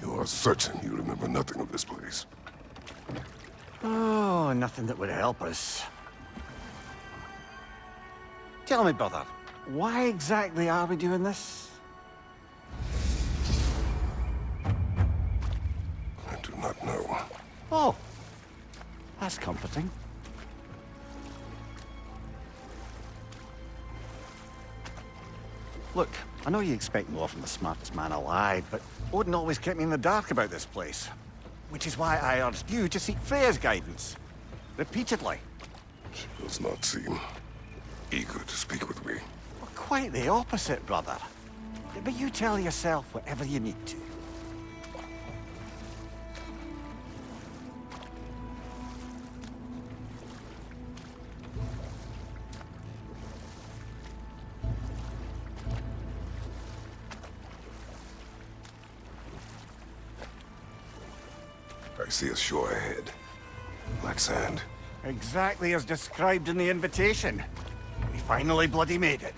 You are certain you remember nothing of this place? Oh, nothing that would help us. Tell me, brother, why exactly are we doing this? I do not know. Oh, that's comforting. Look, I know you expect more from the smartest man alive, but Odin always kept me in the dark about this place. Which is why I urged you to seek Freya's guidance. Repeatedly. She does not seem eager to speak with me. Well, quite the opposite, brother. But you tell yourself whatever you need to. I see a shore ahead. Black sand. Exactly as described in the invitation. We finally bloody made it.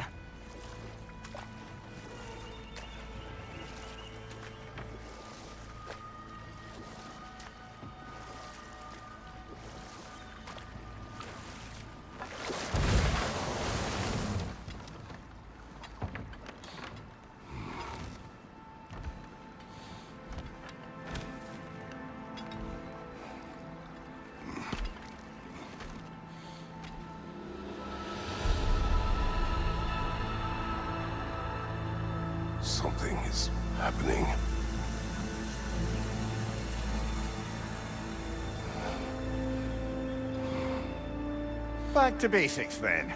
Something is happening. Back to basics, then.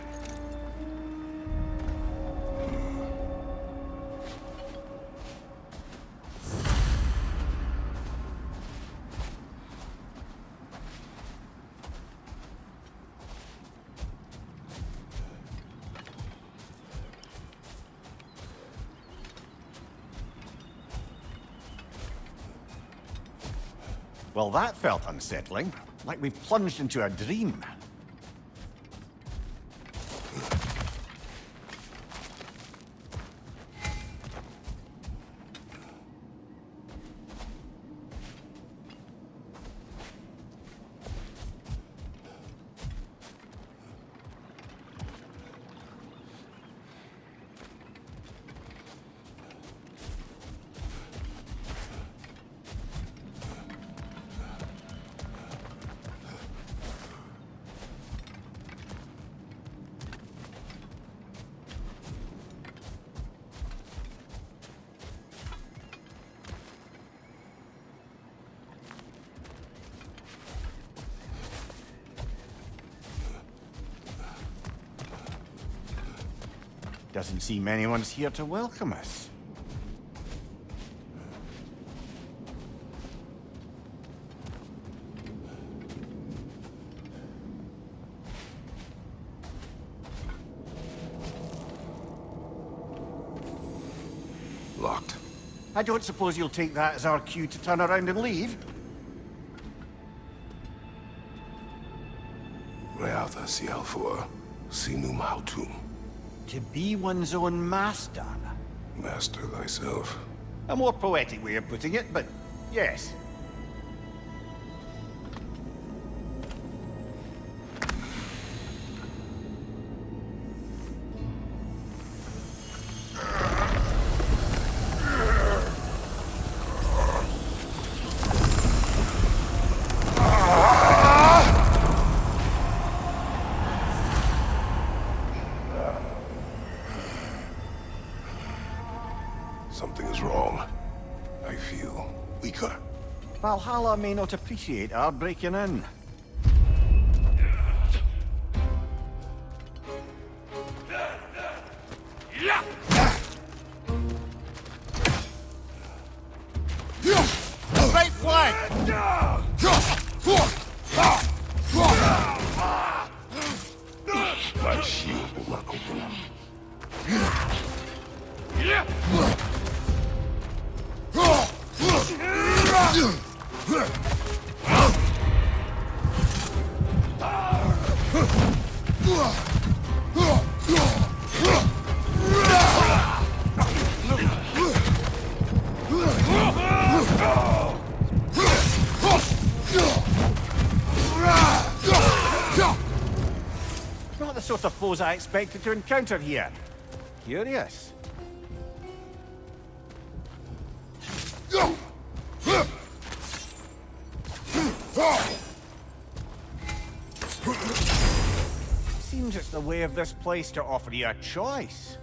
Well, that felt unsettling. Like we plunged into a dream. Doesn't seem anyone's here to welcome us. Locked. I don't suppose you'll take that as our cue to turn around and leave? Reatha Sialfor, Sinum Hautum. To be one's own master. Master thyself. A more poetic way of putting it, but yes. Something is wrong. I feel weaker. Valhalla may not appreciate our breaking in. Right flank! My shield will not open. suppose I expected to encounter here. Curious. Seems it's the way of this place to offer you a choice.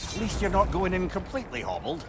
At least you're not going in completely hobbled.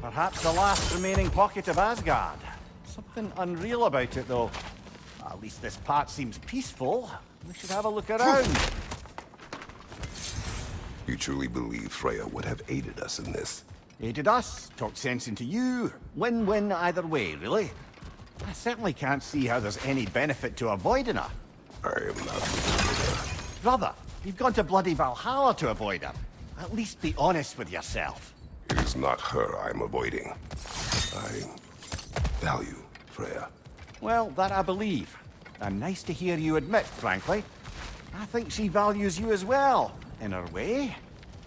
Perhaps the last remaining pocket of Asgard. Something unreal about it, though. At least this part seems peaceful. We should have a look around. You truly believe Freya would have aided us in this? Aided us, talked sense into you. Win-win either way, really. I certainly can't see how there's any benefit to avoiding her. I am not. Brother, you've gone to bloody Valhalla to avoid her. At least be honest with yourself. It is not her I'm avoiding. I value Freya. Well, that I believe. And nice to hear you admit, frankly. I think she values you as well, in her way.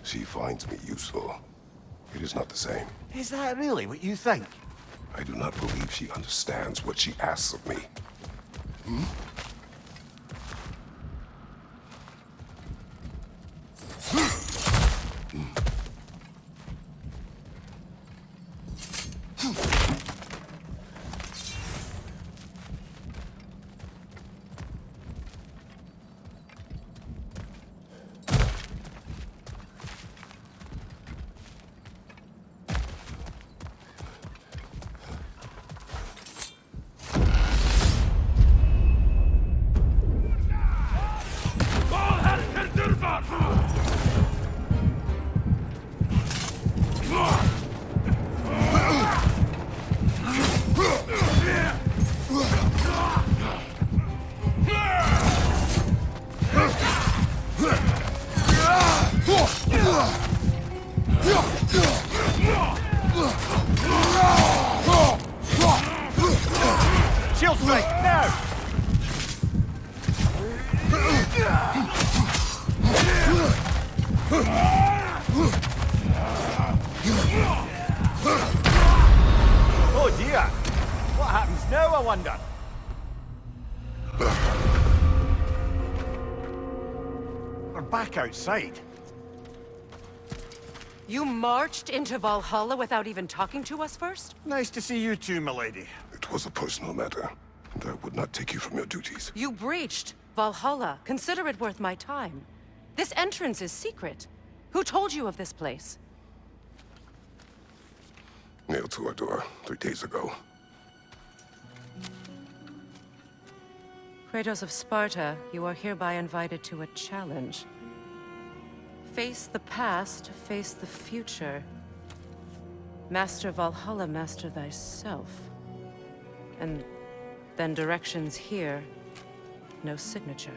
She finds me useful. It is not the same. Is that really what you think? I do not believe she understands what she asks of me. Hmm? Shield strike, now! Oh dear! What happens now, I wonder? We're back outside. You marched into Valhalla without even talking to us first? Nice to see you too, milady. It was a personal matter, and I would not take you from your duties. You breached Valhalla. Consider it worth my time. This entrance is secret. Who told you of this place? Nailed to our door 3 days ago. Kratos of Sparta, you are hereby invited to a challenge. Face the past, face the future. Master Valhalla, master thyself. And then directions here, no signature.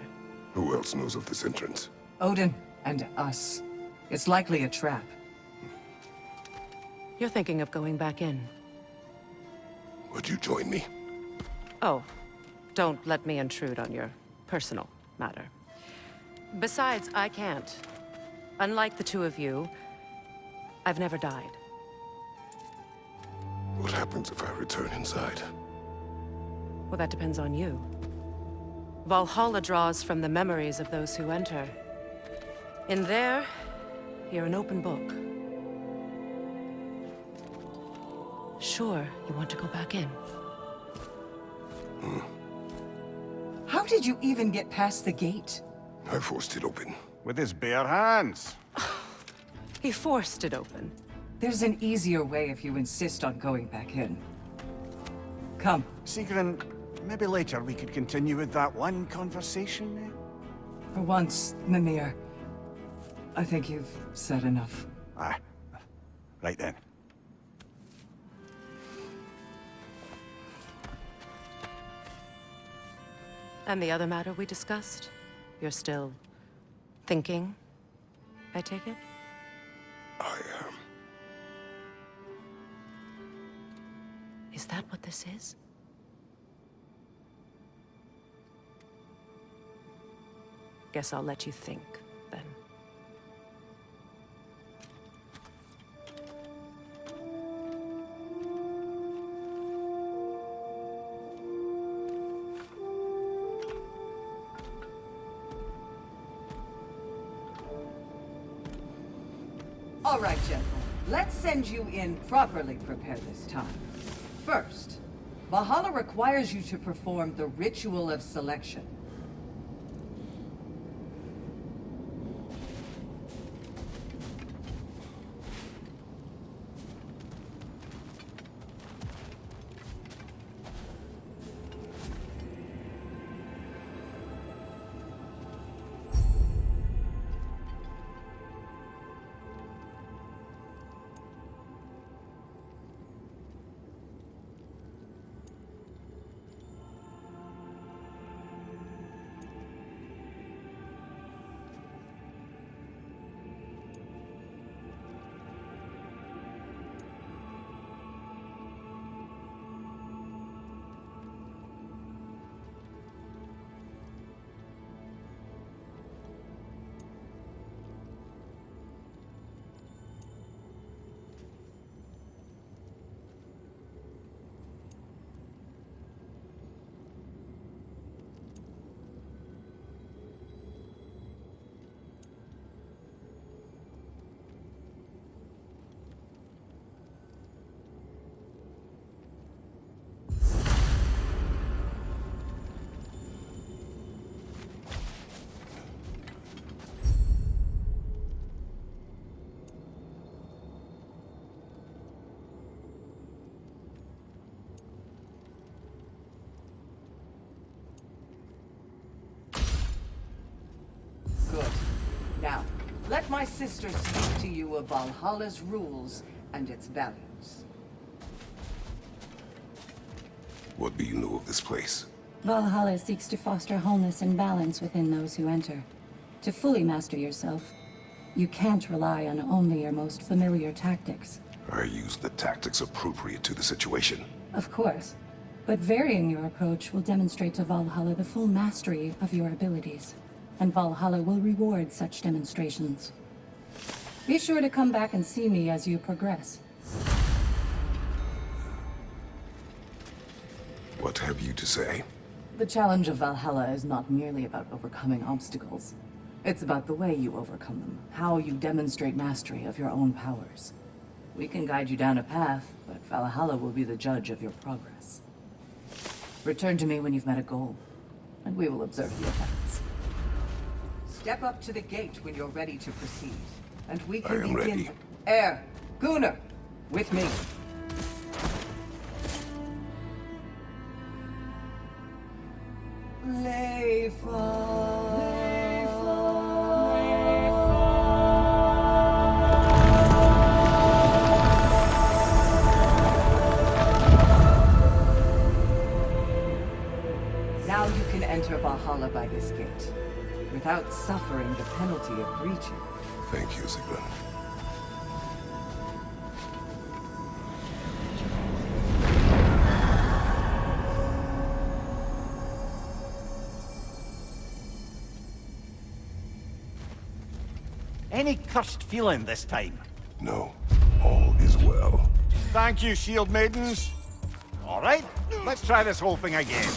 Who else knows of this entrance? Odin, and us. It's likely a trap. You're thinking of going back in. Would you join me? Oh, don't let me intrude on your personal matter. Besides, I can't. Unlike the two of you, I've never died. What happens if I return inside? Well, that depends on you. Valhalla draws from the memories of those who enter. In there, you're an open book. Sure, you want to go back in. How did you even get past the gate? I forced it open. With his bare hands. He forced it open. There's an easier way if you insist on going back in. Come. Sigrun, maybe later we could continue with that one conversation, eh? For once, Mimir, I think you've said enough. Ah, right then. And the other matter we discussed? You're still thinking, I take it? I am. Is that what this is? Guess I'll let you think, then. All right, General. Let's send you in properly prepared this time. First, Valhalla requires you to perform the ritual of selection. Now, let my sister speak to you of Valhalla's rules and its values. What do you know of this place? Valhalla seeks to foster wholeness and balance within those who enter. To fully master yourself, you can't rely on only your most familiar tactics. I use the tactics appropriate to the situation. Of course, but varying your approach will demonstrate to Valhalla the full mastery of your abilities, and Valhalla will reward such demonstrations. Be sure to come back and see me as you progress. What have you to say? The challenge of Valhalla is not merely about overcoming obstacles. It's about the way you overcome them, how you demonstrate mastery of your own powers. We can guide you down a path, but Valhalla will be the judge of your progress. Return to me when you've met a goal, and we will observe the effects. Step up to the gate when you're ready to proceed, and we I can am begin. ready. Air, Gunnar, with me. Now you can enter Valhalla by this gate. without suffering the penalty of breaching. Thank you, Sigrun. Any cursed feeling this time? No, all is well. Thank you, shield maidens. All right, let's try this whole thing again.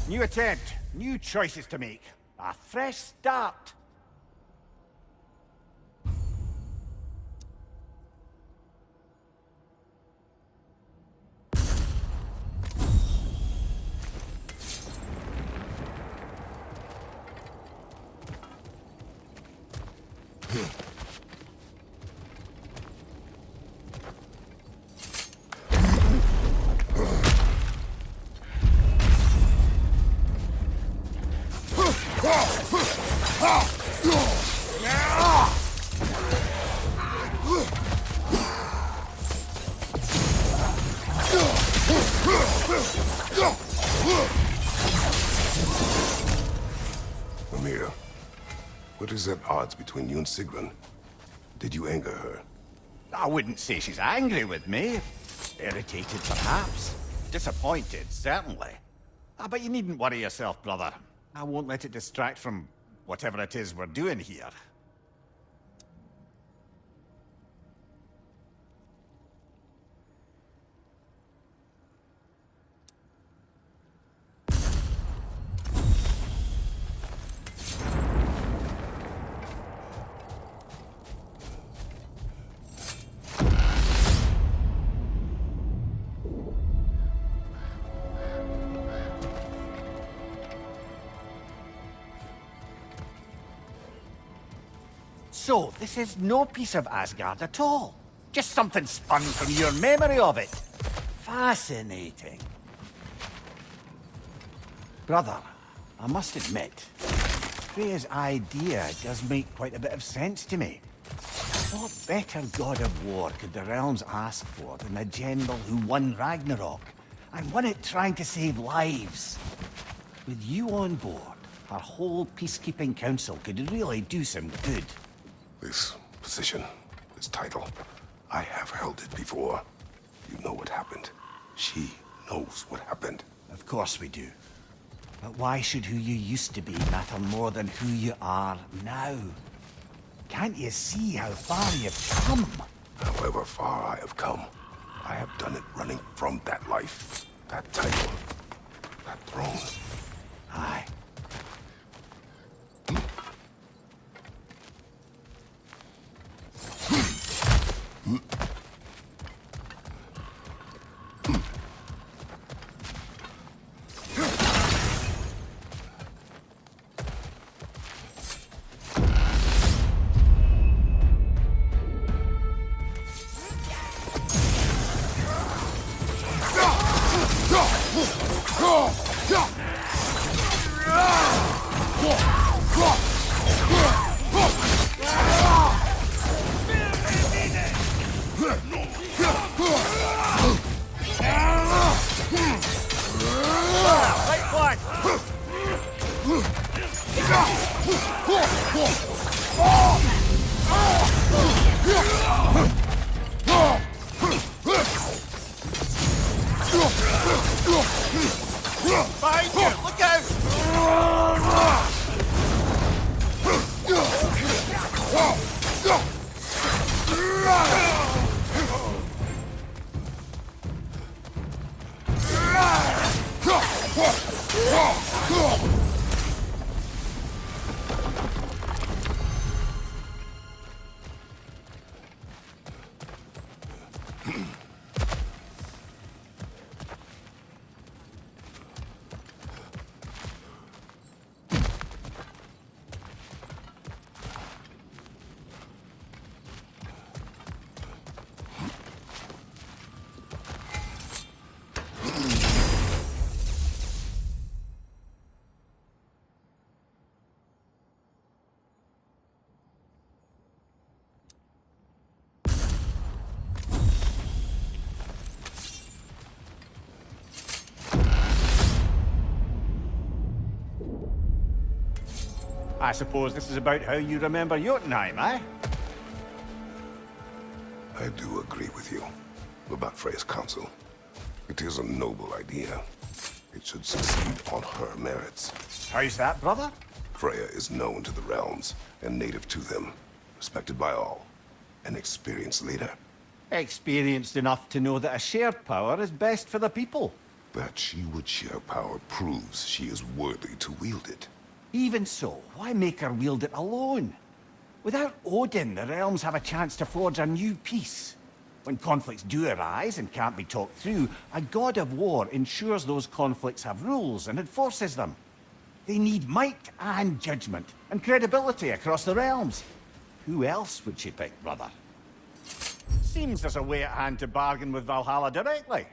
New attempt, new choices to make. A fresh start. Mimir, what is at odds between you and Sigrun? Did you anger her? I wouldn't say she's angry with me. Irritated, perhaps. Disappointed, certainly. But you needn't worry yourself, brother. I won't let it distract from whatever it is we're doing here. So, this is no piece of Asgard at all. Just something spun from your memory of it. Fascinating. Brother, I must admit, Freya's idea does make quite a bit of sense to me. What better god of war could the realms ask for than a general who won Ragnarök, and won it trying to save lives? With you on board, our whole peacekeeping council could really do some good. This position, this title, I have held it before. You know what happened. She knows what happened. Of course we do. But why should who you used to be matter more than who you are now? Can't you see how far you've come? However far I have come, I have done it running from that life, that title, that throne. Aye. Behind you! Look out! I suppose this is about how you remember Jotunheim, eh? I do agree with you about Freya's council. It is a noble idea. It should succeed on her merits. How's that, brother? Freya is known to the realms and native to them, respected by all. An experienced leader. Experienced enough to know that a shared power is best for the people. That she would share power proves she is worthy to wield it. Even so, why make her wield it alone? Without Odin, the realms have a chance to forge a new peace. When conflicts do arise and can't be talked through, a god of war ensures those conflicts have rules and enforces them. They need might and judgment, and credibility across the realms. Who else would she pick, brother? Seems there's a way at hand to bargain with Valhalla directly.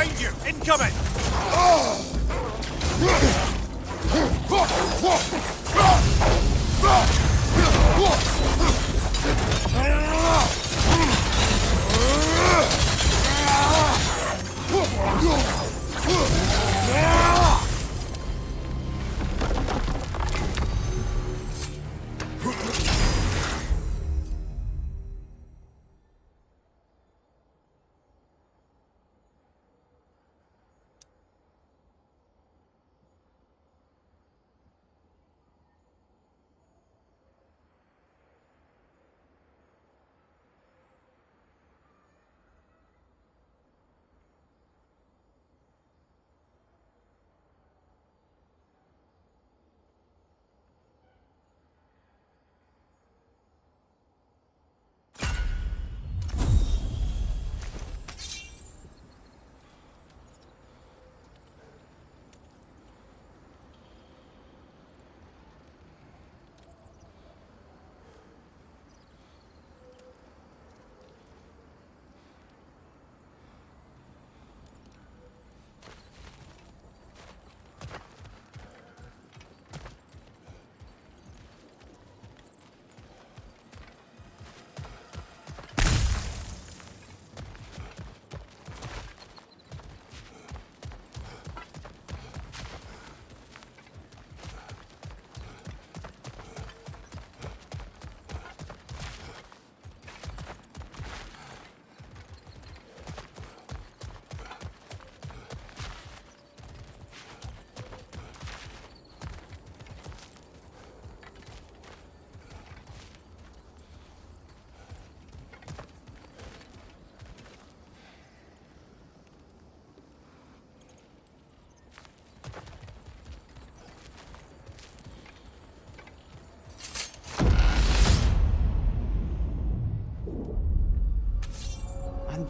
Behind you! Incoming!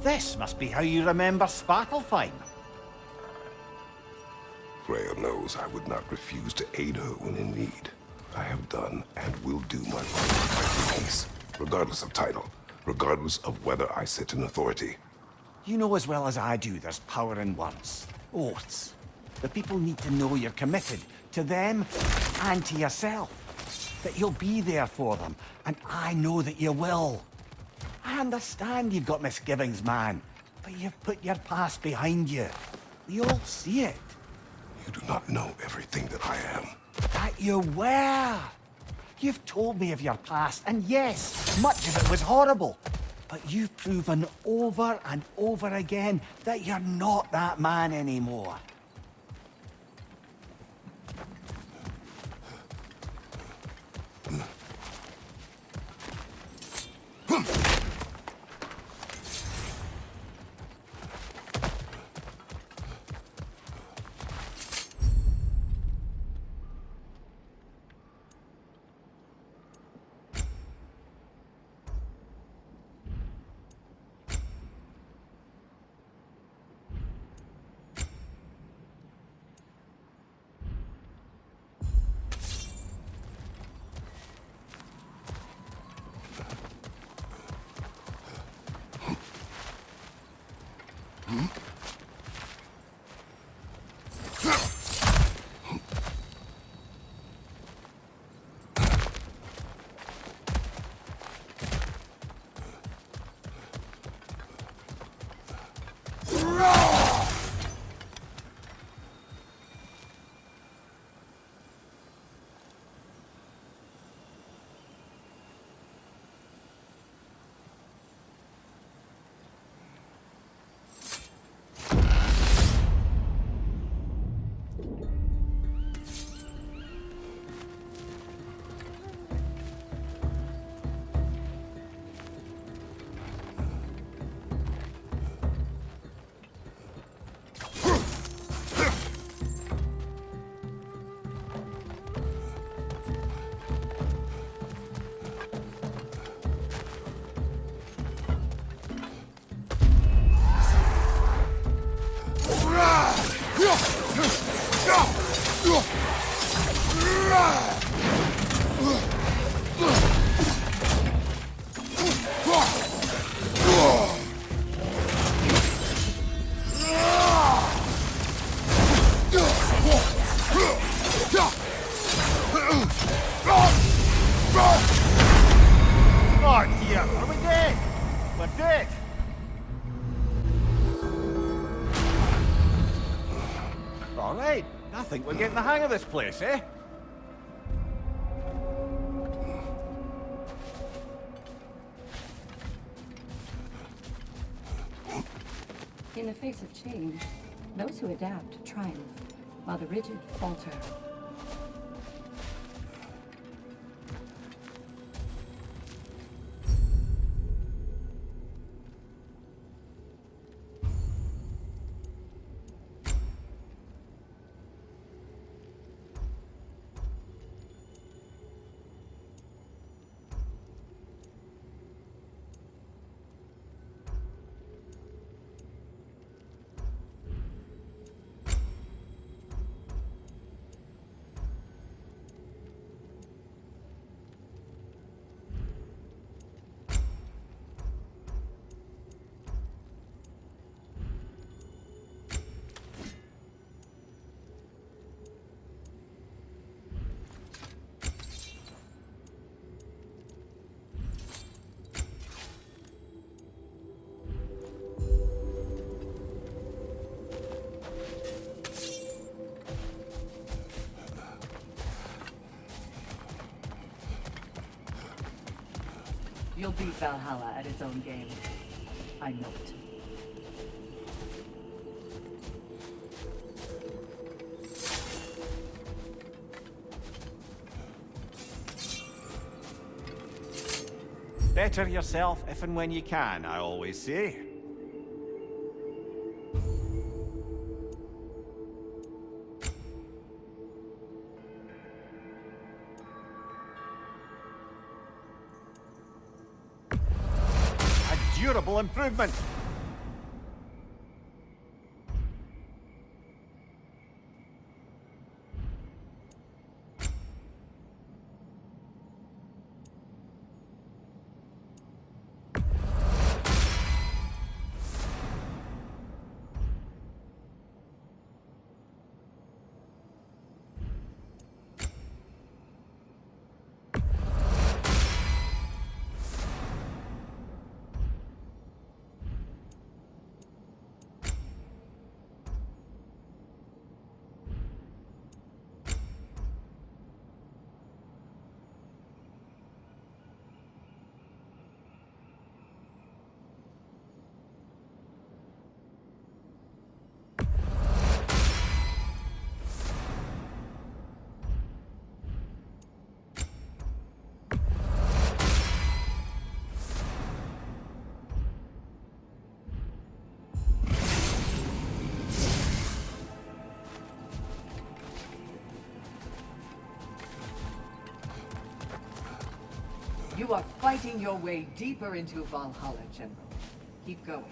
This must be how you remember Svartalfheim. Freya knows I would not refuse to aid her when in need. I have done and will do my part to fight the peace, regardless of title, regardless of whether I sit in authority. You know as well as I do there's power in words. Oaths. The people need to know you're committed to them and to yourself. That you'll be there for them, and I know that you will. I understand you've got misgivings, man, but you've put your past behind you. We all see it. You do not know everything that I am. That you were. You've told me of your past, and yes, much of it was horrible. But you've proven over and over again that you're not that man anymore. Oh dear, are we dead? We're dead. All right, I think we're getting the hang of this place, eh? In the face of change, those who adapt triumph, while the rigid falter. You'll beat Valhalla at its own game. I know it. Better yourself if and when you can, I always say. A durable improvement. You are fighting your way deeper into Valhalla, General. Keep going.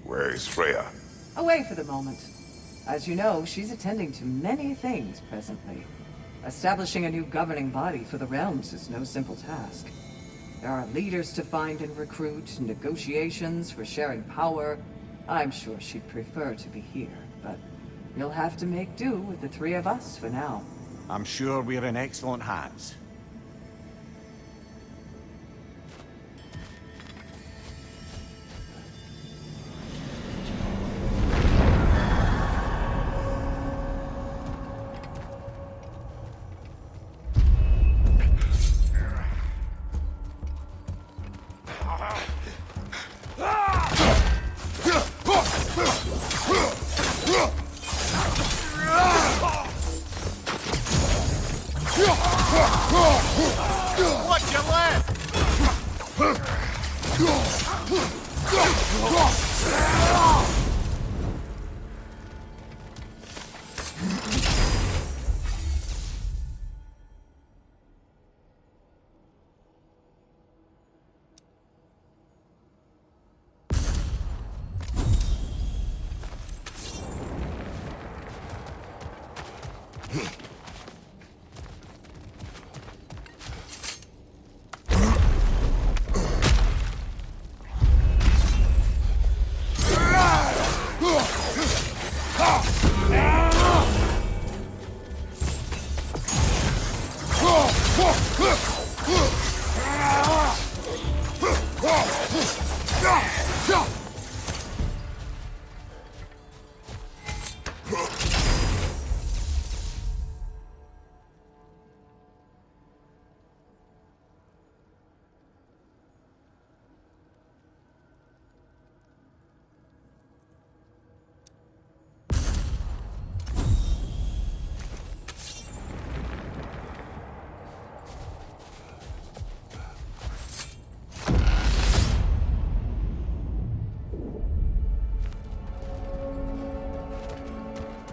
Where is Freya? Away for the moment. As you know, she's attending to many things presently. Establishing a new governing body for the realms is no simple task. There are leaders to find and recruit, negotiations for sharing power. I'm sure she'd prefer to be here, but you'll have to make do with the three of us for now. I'm sure we're in excellent hands. Watch your left!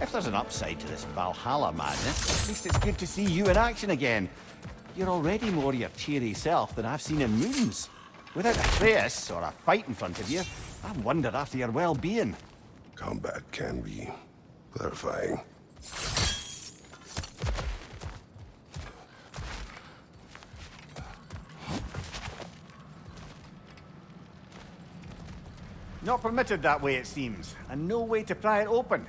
If there's an upside to this Valhalla madness, at least it's good to see you in action again. You're already more your cheery self than I've seen in moons. Without Atreus or a fight in front of you, I wonder after your well-being. Combat can be clarifying. Not permitted that way, it seems, and no way to pry it open.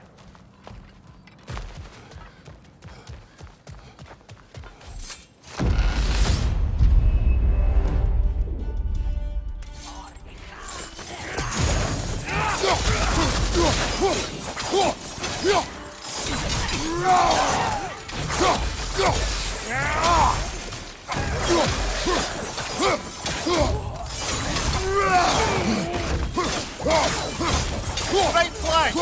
Right flank!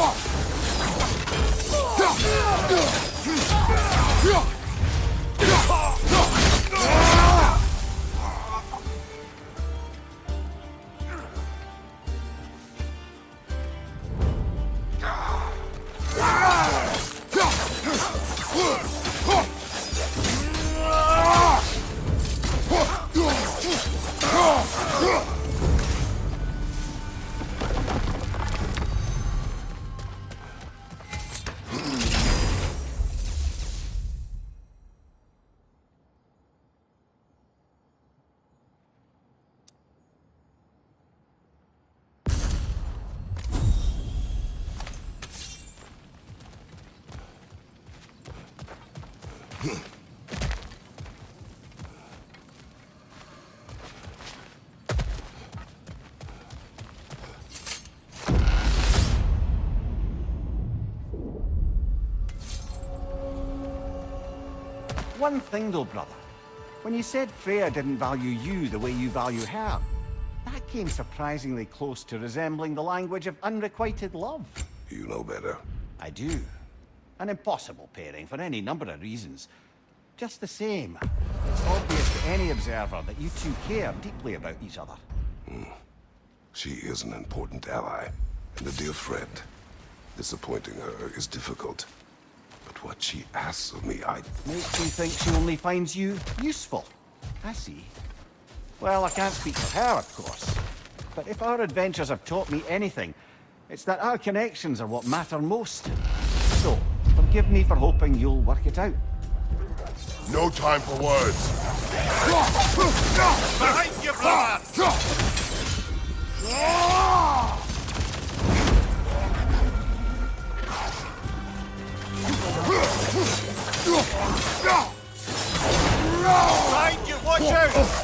one thing though, brother. When you said Freya didn't value you the way you value her, that came surprisingly close to resembling the language of unrequited love. You know better. I do. An impossible pairing for any number of reasons. Just the same, it's obvious to any observer that you two care deeply about each other. She is an important ally, and a dear friend. Disappointing her is difficult. But what she asks of me, Makes you think she only finds you useful. I see. Well, I can't speak for her, of course. But if our adventures have taught me anything, it's that our connections are what matter most. So, forgive me for hoping you'll work it out. No time for words. Behind you, brother! Behind you, watch out!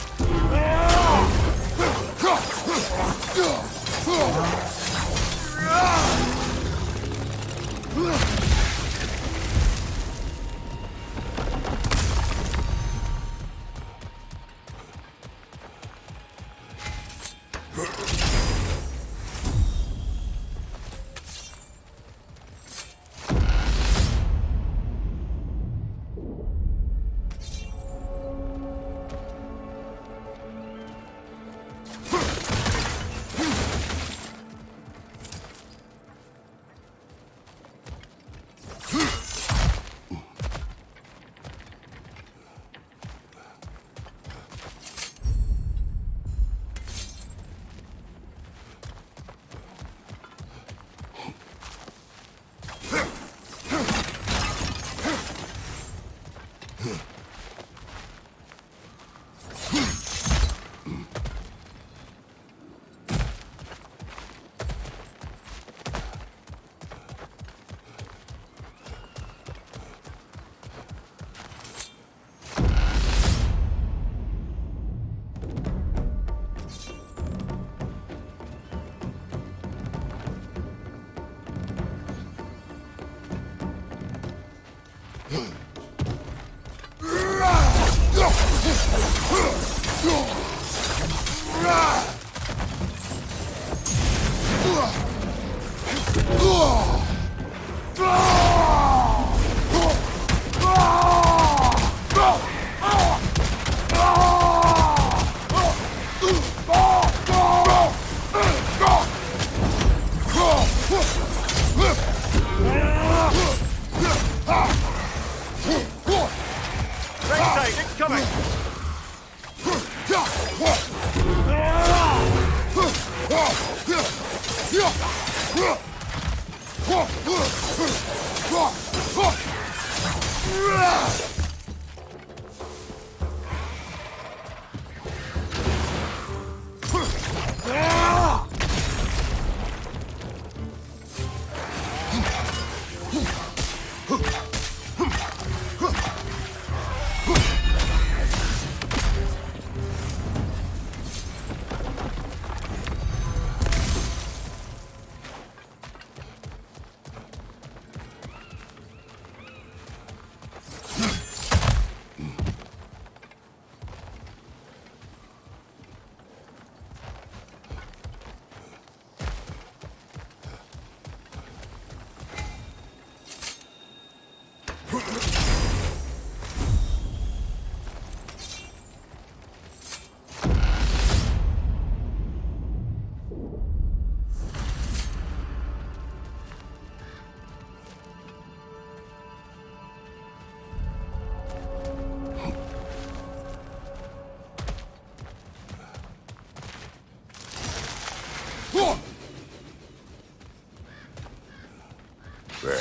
There.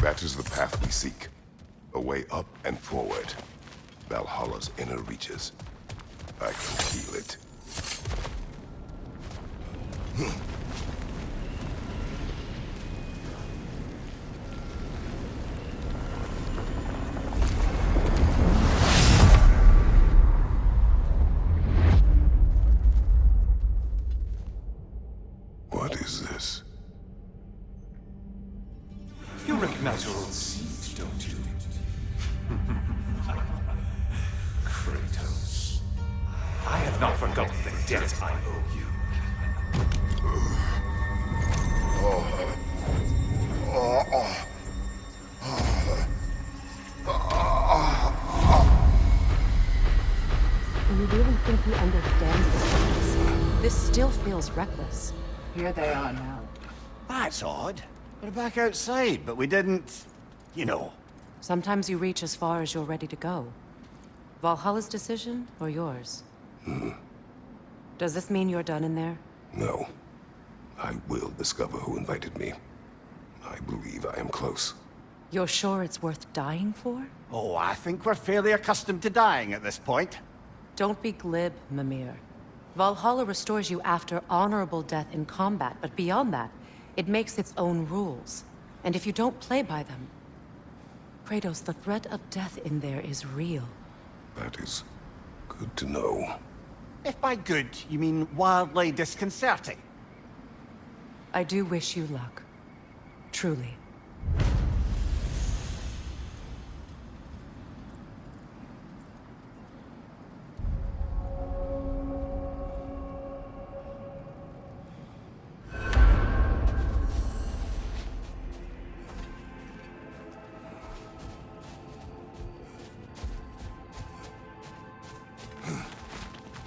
That is the path we seek. A way up and forward. Valhalla's inner reaches. I can feel it. What is this? You recognize your own seed, don't you? I owe you. Do you really think he understands this? This still feels reckless. Here they are now. That's odd. We're back outside, but we didn't... you know. Sometimes you reach as far as you're ready to go. Valhalla's decision, or yours? Does this mean you're done in there? No. I will discover who invited me. I believe I am close. You're sure it's worth dying for? Oh, I think we're fairly accustomed to dying at this point. Don't be glib, Mimir. Valhalla restores you after honorable death in combat, but beyond that, it makes its own rules. And if you don't play by them... Kratos, the threat of death in there is real. That is good to know. If by good, you mean wildly disconcerting. I do wish you luck. Truly.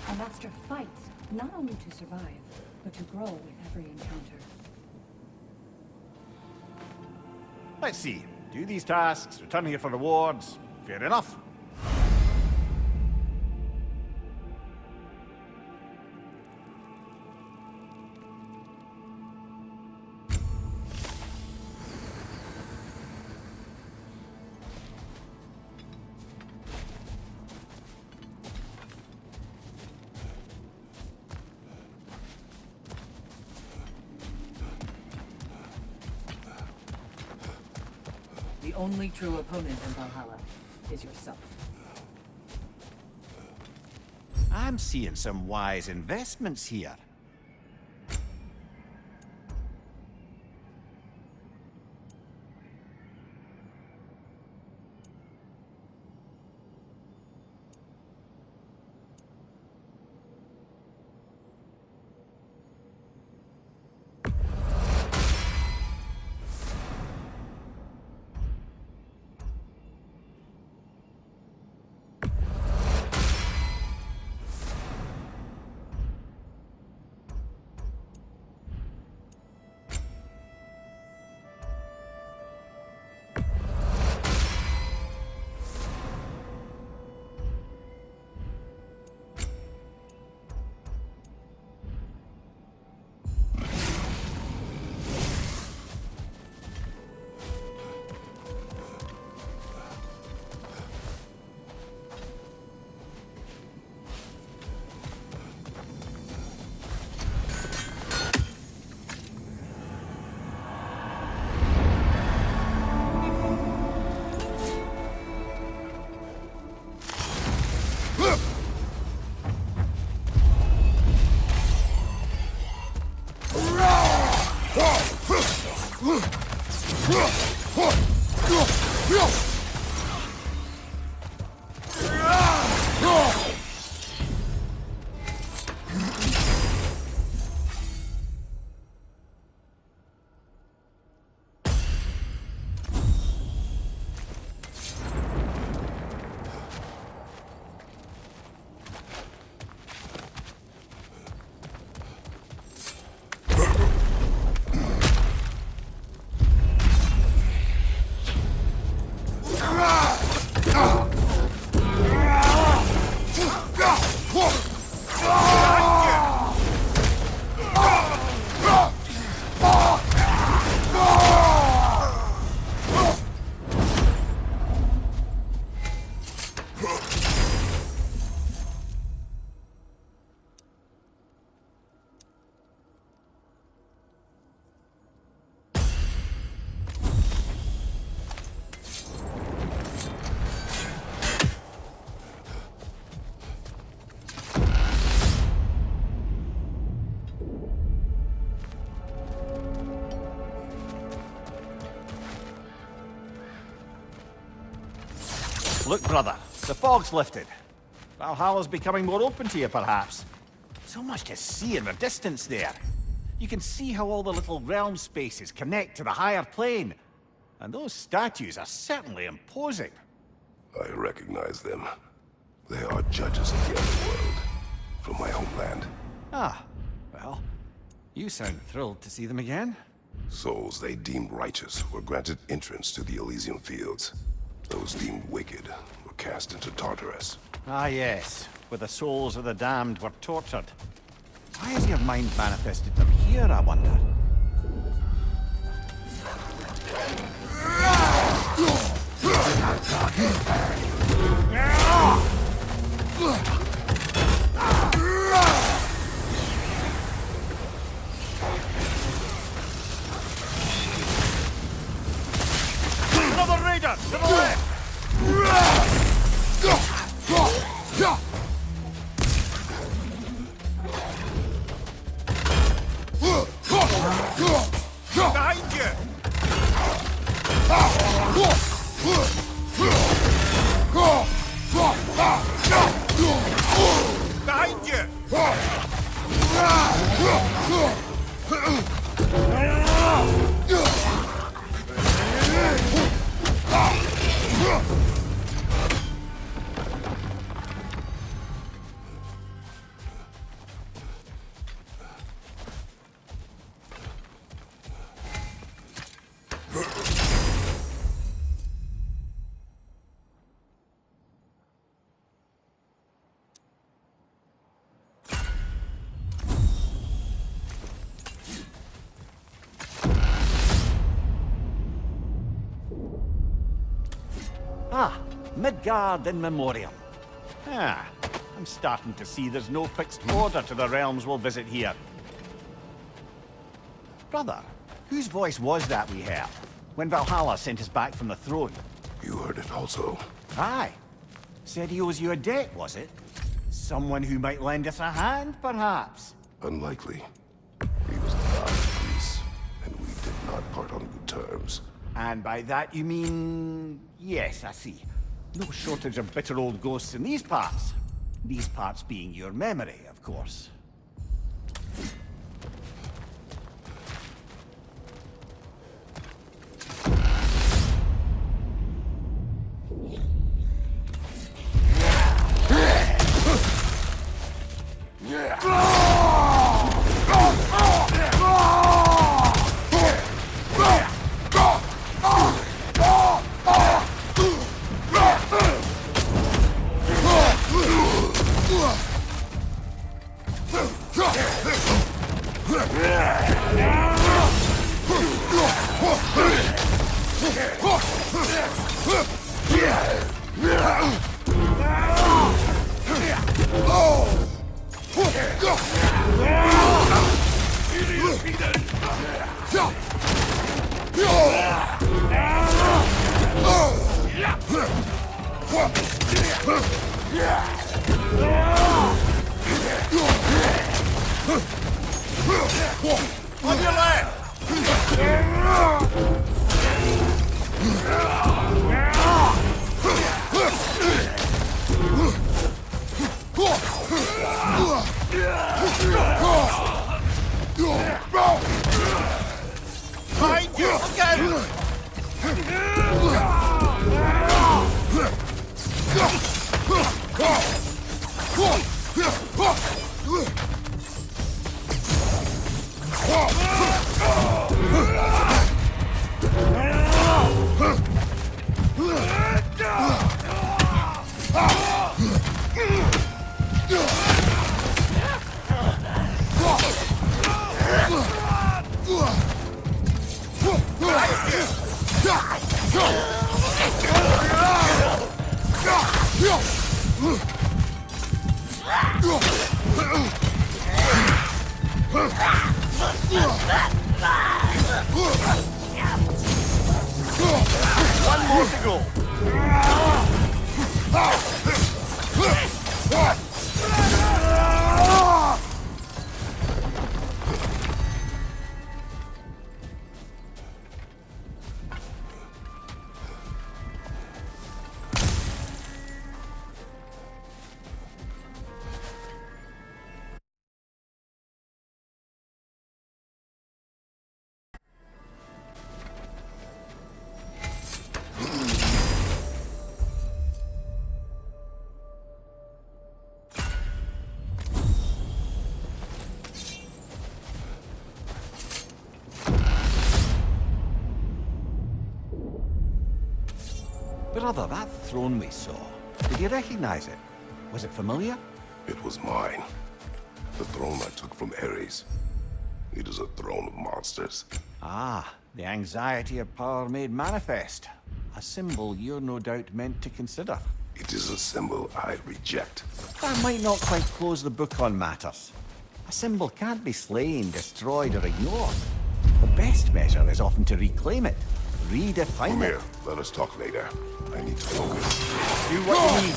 A master fights, not only to survive, but to grow with every encounter. Let's see. Do these tasks, return here for rewards. Fair enough. The only true opponent in Valhalla is yourself. I'm seeing some wise investments here. Look, brother, the fog's lifted. Valhalla's becoming more open to you, perhaps. so much to see in the distance there. You can see how all the little realm spaces connect to the higher plane. And those statues are certainly imposing. I recognize them. They are judges of the underworld, from my homeland. Ah, well, you sound thrilled to see them again. Souls they deemed righteous were granted entrance to the Elysium Fields. Those deemed wicked were cast into Tartarus. Ah yes, where the souls of the damned were tortured. Why has your mind manifested them here, I wonder? Another raider to the left! Behind you! Behind you! Ah, Midgard in memoriam. Ah, I'm starting to see there's no fixed order to the realms we'll visit here. Brother, whose voice was that we heard when Valhalla sent us back from the throne? You heard it also. Aye. Said he owes you a debt, was it? Someone who might lend us a hand, perhaps? Unlikely. He was the god of Greece, and we did not part on good terms. And by that you mean... Yes, I see. No shortage of bitter old ghosts in these parts. These parts being your memory, of course. On your left! Behind you! Again! One more to go. Brother, that throne we saw, did you recognize it? Was it familiar? It was mine. The throne I took from Ares. It is a throne of monsters. Ah, the anxiety of power made manifest. A symbol you're no doubt meant to consider. It is a symbol I reject. That might not quite close the book on matters. A symbol can't be slain, destroyed, or ignored. The best measure is often to reclaim it, redefine Come it. here. Let us talk later. I need to focus. Do what you need.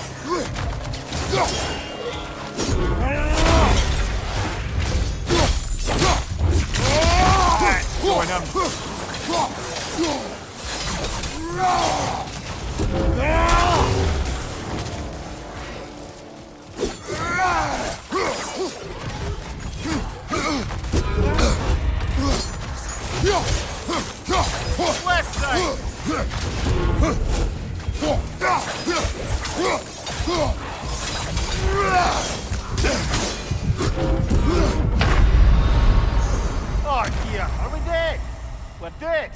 Join him. Left side. Oh dear, are we dead? We're dead.